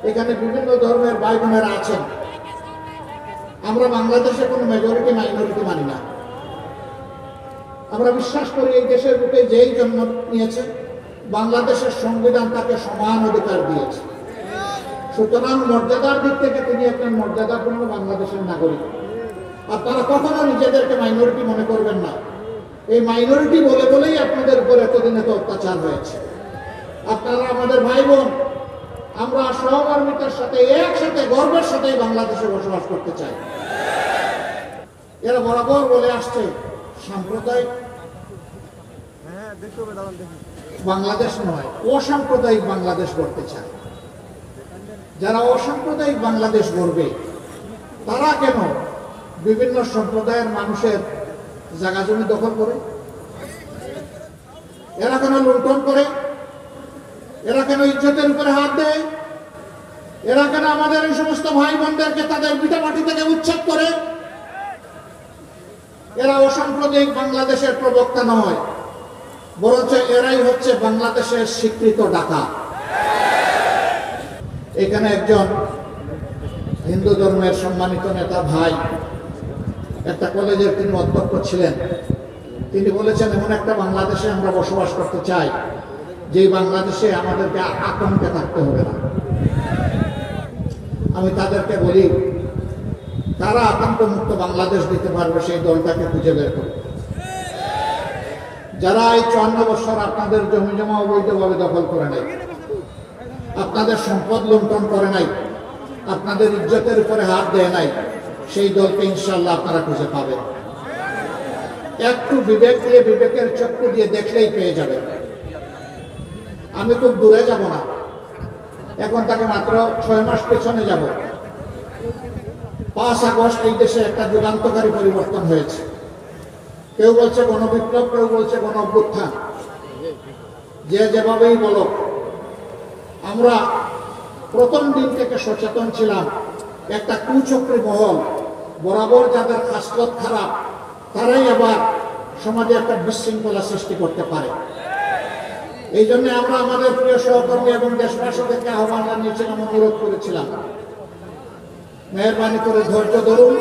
এখানে বিভিন্ন ধর্মের ভাই বোনেরা আছেন। আমরা বাংলাদেশে কোনো মেজরিটি মাইনরিটি মানি না। আমরা বিশ্বাস করি এই দেশের বুকে যেই জন্ম নিয়েছে বাংলাদেশের সংবিধান তাকে সমান অধিকার দিয়েছে। সুতরাং মর্যাদার দিক থেকে তিনি একজন মর্যাদাপূর্ণ বাংলাদেশের নাগরিক। আপনারা কখনো নিজেদেরকে মাইনরিটি মনে করবেন না। এই মাইনরিটি বলে বলেই আপনাদের উপর এতদিন এত অত্যাচার হয়েছে। আপনারা আমাদের ভাই বোন, আমরা সহমর্মিতার সাথে একসাথে গর্বের সাথে বাংলাদেশে বসবাস করতে চাই। এরা বরাবর বলে আসছে সাম্প্রদায়িক বাংলাদেশ নয়, অসাম্প্রদায়িক বাংলাদেশ গড়তে চায়। যারা অসাম্প্রদায়িক বাংলাদেশ গড়বে তারা কেন বিভিন্ন সম্প্রদায়ের মানুষের জায়গা জমি দখল করে? এরা কেন লুণ্ঠন করে? এরা কেন ইজ্জতের উপরে হাত দেয়? এরা কেন আমাদের এই সমস্ত ভাই বোনদেরকে তাদের ভিটামাটি থেকে উচ্ছেদ করে? এরা অসাম্প্রদায়িক বাংলাদেশের প্রবক্তা নয়, বরঞ্চ এরাই হচ্ছে বাংলাদেশের স্বীকৃত ডাকাত। এখানে একজন হিন্দু ধর্মের সম্মানিত নেতা ভাই, একটা কলেজের তিনি অধ্যক্ষ ছিলেন, তিনি বলেছেন এমন একটা বাংলাদেশে আমরা বসবাস করতে চাই যে বাংলাদেশে আমাদেরকে আতঙ্কে থাকতে হবে না। আমি তাদেরকে বলি, তারা আতঙ্ক মুক্ত বাংলাদেশ দিতে পারবে সেই দলটাকে খুঁজে বের করবে। যারা এই 54 বছর আপনাদের জমি জমা অবৈধভাবে দখল করে নাই, আপনাদের সম্পদ লুণ্ঠন করে নাই, আপনাদের ইজ্জতের উপরে হাত দেয় নাই, সেই দলকে ইনশাল্লাহ আপনারা খুঁজে পাবেন। একটু বিবেক দিয়ে, বিবেকের চক্ষু দিয়ে দেখলেই পেয়ে যাবেন। আমি খুব দূরে যাব না, এখন তাকে মাত্র 6 মাস পেছনে যাব। 5 আগস্ট এই দেশে একটা যুগান্তকারী পরিবর্তন হয়েছে। কেউ বলছে গণবিপ্লব, কেউ বলছে গণ অভ্যুত্থান, যে যেভাবেই বলো। আমরা প্রথম দিন থেকে সচেতন ছিলাম একটা কুচক্রী মহল, বরাবর যাদের খাসলত খারাপ তারাই আবার সমাজে একটা বিশৃঙ্খলা সৃষ্টি করতে পারে। এই জন্য আমরা আমাদের প্রিয় সহকর্মী এবং দেশবাসীদেরকে আহ্বান জানিয়েছিলাম, অনুরোধ করেছিলাম, মেহরবানি করে ধৈর্য ধরুন,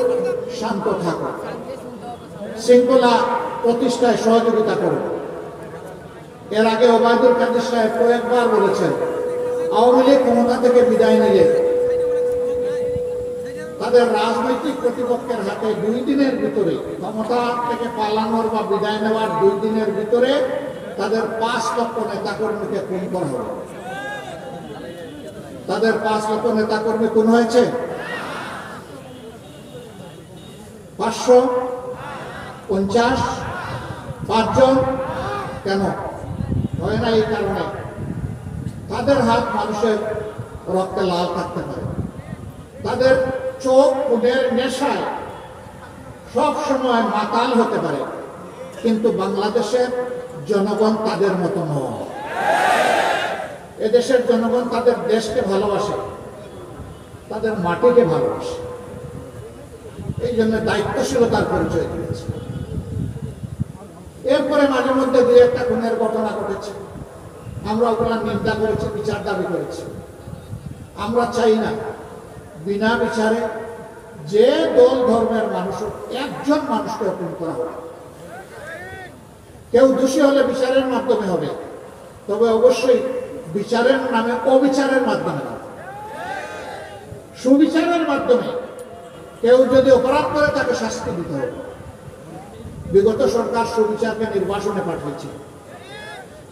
শান্ত থাকুন, শৃঙ্খলা প্রতিষ্ঠায় সহযোগিতা করুন। এর আগে ওবায়দুল কাদের সাহেব কয়েকবার বলেছেন, আওয়ামী লীগ ক্ষমতা থেকে বিদায় নিলে তাদের রাজনৈতিক প্রতিপক্ষের হাতে 2 দিনের ভিতরে, ক্ষমতা থেকে পালানোর বা বিদায় নেওয়ার 2 দিনের ভিতরে তাদের 5 লক্ষ নেতাকর্মীকে খুন করা হবে। তাদের 5 লক্ষ নেতাকর্মী খুন হয়েছে? 550 5 জন। কেন হয় না? এই কারণে তাদের হাত মানুষের রক্তে লাল থাকতে পারে, তাদের চোখ খুনের নেশায় সব সময় মাতাল হতে পারে, কিন্তু বাংলাদেশের জনগণ তাদের মতো নয়। এদেশের জনগণ তাদের দেশকে ভালোবাসে, তাদের মাটিকে ভালোবাসে। এই জন্য দায়িত্বশীলতার পরিচয় দিয়েছে। এরপরে মাঝে মধ্যে 2-1টা খুনের ঘটনা ঘটেছে, আমরা ওগুলা নিন্দা করেছি, বিচার দাবি করেছি। আমরা চাই না বিনা বিচারে যে দল ধর্মের মানুষ একজন মানুষকে খুন করা হবে। কেউ দোষী হলে বিচারের মাধ্যমে হবে, তবে অবশ্যই বিচারের নামে অবিচারের মাধ্যমে হবে। সুবিচারের মাধ্যমে কেউ যদি অপরাধ করে তাকে শাস্তি দিতে হবে। বিগত সরকার সুবিচারকে নির্বাসনে পাঠিয়েছিল।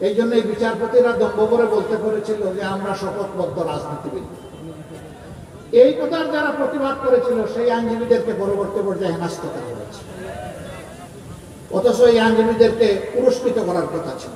এই জন্য এই বিচারপতিরা দম্ভ করে বলতে পেরেছিল যে আমরা শপথবদ্ধ রাজনীতিবিদ। এই কথার যারা প্রতিবাদ করেছিল সেই আইনজীবীদেরকে পরবর্তী পর্যায়ে হেনস্থা করা হয়েছে, অথচ এই আইনজীবীদেরকে পুরস্কৃত করার কথা ছিল।